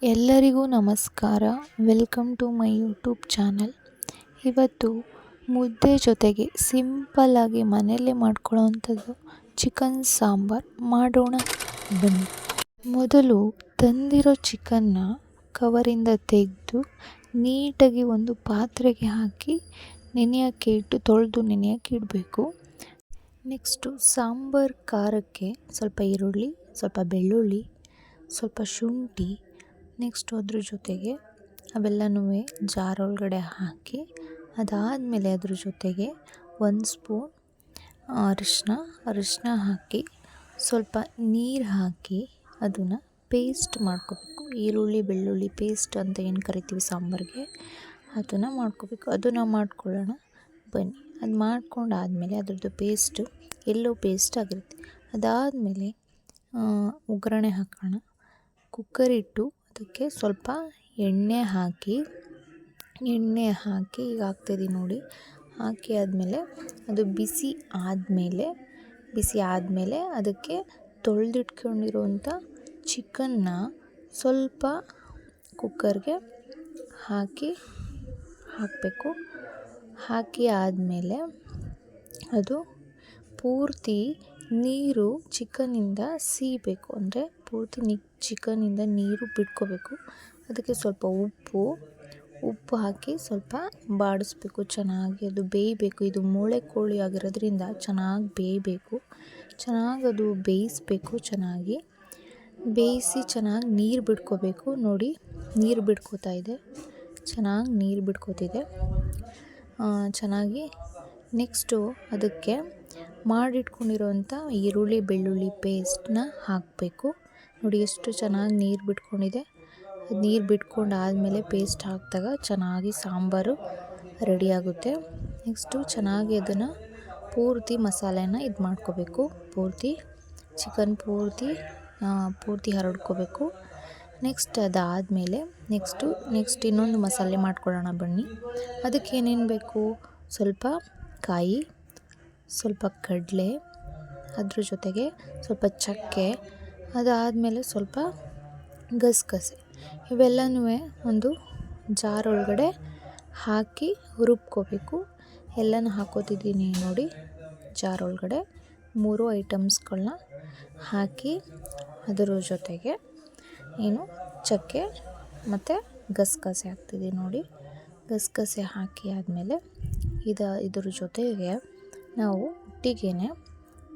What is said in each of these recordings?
ಎಲ್ಲರಿಗೂ ನಮಸ್ಕಾರ. Welcome to my YouTube channel. ಇವತ್ತು ಮುದ್ದೆ ಜೊತೆಗೆ ಸಿಂಪಲ್ಲಾಗಿ ಮನೆಯಲ್ಲೇ ಮಾಡ್ಕೊಳ್ಳೋವಂಥದ್ದು ಚಿಕನ್ ಸಾಂಬಾರ್ ಮಾಡೋಣ ಬನ್ನಿ. ಮೊದಲು ತಂದಿರೋ ಚಿಕನ್ನ ಕವರಿಂದ ತೆಗೆದು ನೀಟಾಗಿ ಒಂದು ಪಾತ್ರೆಗೆ ಹಾಕಿ ತೊಳೆದು ನೆನೆಯೋಕ್ಕೆ ಇಡಬೇಕು. ನೆಕ್ಸ್ಟು ಸಾಂಬಾರ್ ಖಾರಕ್ಕೆ ಸ್ವಲ್ಪ ಈರುಳ್ಳಿ, ಸ್ವಲ್ಪ ಬೆಳ್ಳುಳ್ಳಿ, ಸ್ವಲ್ಪ ಶುಂಠಿ, ನೆಕ್ಸ್ಟು ಅದ್ರ ಜೊತೆಗೆ ಅವೆಲ್ಲನೂ ಜಾರ್ ಒಳಗಡೆ ಹಾಕಿ, ಅದಾದಮೇಲೆ ಅದ್ರ ಜೊತೆಗೆ 1 ಸ್ಪೂನ್ ಅರಿಶಿನ ಹಾಕಿ, ಸ್ವಲ್ಪ ನೀರು ಹಾಕಿ ಅದನ್ನು ಪೇಸ್ಟ್ ಮಾಡ್ಕೋಬೇಕು. ಈರುಳ್ಳಿ ಬೆಳ್ಳುಳ್ಳಿ ಪೇಸ್ಟ್ ಅಂತ ಏನು ಕರಿತೀವಿ ಸಾಂಬಾರಿಗೆ, ಅದನ್ನು ಮಾಡ್ಕೋಬೇಕು. ಅದನ್ನು ಮಾಡ್ಕೊಳ್ಳೋಣ ಬನ್ನಿ. ಅದು ಮಾಡ್ಕೊಂಡಾದಮೇಲೆ ಅದ್ರದ್ದು ಪೇಸ್ಟ್ ಆಗಿರುತ್ತೆ. ಅದಾದಮೇಲೆ ಒಗ್ಗರಣೆ ಹಾಕೋಣ. ಕುಕ್ಕರ್ ಇಟ್ಟು ಅದಕ್ಕೆ ಸ್ವಲ್ಪ ಎಣ್ಣೆ ಹಾಕಿ ಈಗ ಹಾಕ್ತಿದ್ದೀನಿ ನೋಡಿ. ಹಾಕಿ ಆದಮೇಲೆ ಅದು ಬಿಸಿ ಆದಮೇಲೆ ಅದಕ್ಕೆ ತೊಳೆದಿಟ್ಕೊಂಡಿರುವಂಥ ಚಿಕನ್ನ ಸ್ವಲ್ಪ ಕುಕ್ಕರ್ಗೆ ಹಾಕಬೇಕು. ಹಾಕಿ ಆದಮೇಲೆ ಅದು ಪೂರ್ತಿ ನೀರು ಚಿಕನ್ನಿಂದ ಸೀಬೇಕು, ಅಂದರೆ ಪೂರ್ತಿ ಚಿಕನ್ನಿಂದ ನೀರು ಬಿಟ್ಕೋಬೇಕು. ಅದಕ್ಕೆ ಸ್ವಲ್ಪ ಉಪ್ಪು ಹಾಕಿ ಸ್ವಲ್ಪ ಬಾಡಿಸ್ಬೇಕು. ಚೆನ್ನಾಗಿ ಅದು ಬೇಯಬೇಕು. ಇದು ಮೂಳೆ ಕೋಳಿ ಆಗಿರೋದ್ರಿಂದ ಚೆನ್ನಾಗಿ ಬೇಯಬೇಕು. ಅದು ಬೇಯಿಸ್ಬೇಕು. ಚೆನ್ನಾಗಿ ಬೇಯಿಸಿ ಚೆನ್ನಾಗಿ ನೀರು ಬಿಟ್ಕೋಬೇಕು. ನೋಡಿ, ನೀರು ಬಿಟ್ಕೋತಿದೆ. ಚೆನ್ನಾಗಿ ನೆಕ್ಸ್ಟು ಅದಕ್ಕೆ ಮಾಡಿಟ್ಕೊಂಡಿರೋಂಥ ಈರುಳ್ಳಿ ಬೆಳ್ಳುಳ್ಳಿ ಪೇಸ್ಟನ್ನ ಹಾಕಬೇಕು. ನೋಡಿ ಎಷ್ಟು ಚೆನ್ನಾಗಿ ನೀರು ಬಿಟ್ಕೊಂಡಿದೆ. ನೀರು ಬಿಟ್ಕೊಂಡಾದಮೇಲೆ ಪೇಸ್ಟ್ ಹಾಕಿದಾಗ ಚೆನ್ನಾಗಿ ಸಾಂಬಾರು ರೆಡಿಯಾಗುತ್ತೆ. ನೆಕ್ಸ್ಟು ಚೆನ್ನಾಗಿ ಅದನ್ನು ಪೂರ್ತಿ ಮಸಾಲೆನ ಮಾಡ್ಕೋಬೇಕು. ಚಿಕನ್ ಪೂರ್ತಿ ಹರಡ್ಕೋಬೇಕು. ನೆಕ್ಸ್ಟ್ ಅದಾದಮೇಲೆ ನೆಕ್ಸ್ಟ್ ಇನ್ನೊಂದು ಮಸಾಲೆ ಮಾಡ್ಕೊಳ್ಳೋಣ ಬನ್ನಿ. ಅದಕ್ಕೆ ಏನೇನು ಬೇಕು? ಸ್ವಲ್ಪ ಕಾಯಿ, ಸ್ವಲ್ಪ ಕಡಲೆ, ಅದ್ರ ಜೊತೆಗೆ ಸ್ವಲ್ಪ ಚಕ್ಕೆ, ಅದಾದಮೇಲೆ ಸ್ವಲ್ಪ ಗಸಗಸೆ, ಇವೆಲ್ಲನೂ ಒಂದು ಜಾರ್ ಒಳಗಡೆ ಹಾಕಿ ರುಬ್ಕೋಬೇಕು. ಎಲ್ಲನೂ ಹಾಕೋತಿದ್ದೀನಿ ನೋಡಿ. ಜಾರ್ ಒಳಗಡೆ 3 ಐಟಮ್ಸ್ಗಳನ್ನ ಹಾಕಿ ಅದರ ಜೊತೆಗೆ ಚಕ್ಕೆ ಮತ್ತು ಗಸಗಸೆ ಹಾಕ್ತಿದ್ದೀನಿ ನೋಡಿ. ಗಸಗಸೆ ಹಾಕಿ ಆದಮೇಲೆ ಇದ್ರ ಜೊತೆಗೆ ನಾವು ಒಟ್ಟಿಗೆ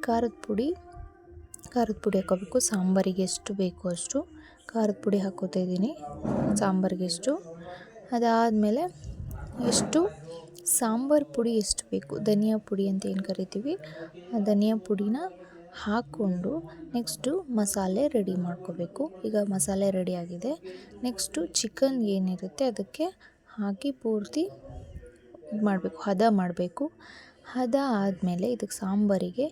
ಖಾರದ ಪುಡಿ ಹಾಕೋಬೇಕು. ಸಾಂಬಾರಿಗೆ ಎಷ್ಟು ಬೇಕೋ ಅಷ್ಟು ಖಾರದ ಪುಡಿ ಹಾಕೋತಿದ್ದೀನಿ, ಸಾಂಬಾರಿಗೆ ಎಷ್ಟು. ಅದಾದಮೇಲೆ ಸಾಂಬಾರು ಪುಡಿ ಎಷ್ಟು ಬೇಕು, ಧನಿಯಾ ಪುಡಿ ಅಂತ ಏನು ಕರಿತೀವಿ, ಆ ಧನಿಯಾ ಪುಡಿನ ಹಾಕ್ಕೊಂಡು ನೆಕ್ಸ್ಟು ಮಸಾಲೆ ರೆಡಿ ಮಾಡ್ಕೋಬೇಕು. ಈಗ ಮಸಾಲೆ ರೆಡಿಯಾಗಿದೆ. ನೆಕ್ಸ್ಟು ಚಿಕನ್ ಏನಿರುತ್ತೆ ಅದಕ್ಕೆ ಹಾಕಿ ಪೂರ್ತಿ ಹದ ಆದಮೇಲೆ ಇದಕ್ಕೆ ಸಾಂಬಾರಿಗೆ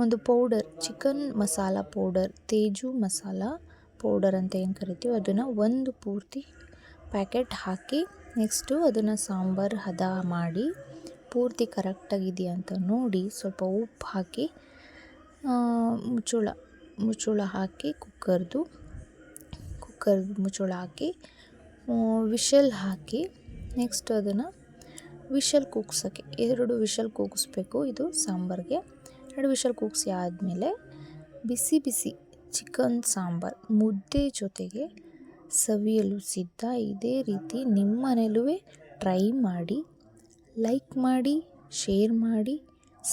ಒಂದು powder, chicken masala powder, Teju masala powder ಅಂತ ಏನು ಕರಿತೀವಿ, ಅದನ್ನು ಒಂದು ಪೂರ್ತಿ ಪ್ಯಾಕೆಟ್ ಹಾಕಿ ನೆಕ್ಸ್ಟು ಅದನ್ನು ಸಾಂಬಾರು ಹದ ಮಾಡಿ ಪೂರ್ತಿ ಕರೆಕ್ಟಾಗಿದೆಯಾ ಅಂತ ನೋಡಿ ಸ್ವಲ್ಪ ಉಪ್ಪು ಹಾಕಿ ಮುಚ್ಚಳ ಹಾಕಿ ಕುಕ್ಕರ್ದು ಮುಚ್ಚಳ ಹಾಕಿ ವಿಷಲ್ ಹಾಕಿ ನೆಕ್ಸ್ಟ್ ಅದನ್ನು ಕೂಗ್ಸೋಕ್ಕೆ 2 ವಿಷಲ್ ಕೂಗಿಸ್ಬೇಕು. ಇದು ಸಾಂಬಾರಿಗೆ 2 ವಿಷಲ್ ಕೂಗಿಸಿ ಆದಮೇಲೆ ಬಿಸಿ ಚಿಕನ್ ಸಾಂಬಾರು ಮುದ್ದೆ ಜೊತೆಗೆ ಸವಿಯಲು ಸಿದ್ಧ. ಇದೇ ರೀತಿ ನಿಮ್ಮ ಮನೇಲೂ ಟ್ರೈ ಮಾಡಿ, ಲೈಕ್ ಮಾಡಿ, ಶೇರ್ ಮಾಡಿ,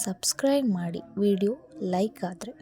ಸಬ್ಸ್ಕ್ರೈಬ್ ಮಾಡಿ ವಿಡಿಯೋ ಲೈಕ್ ಆದರೆ.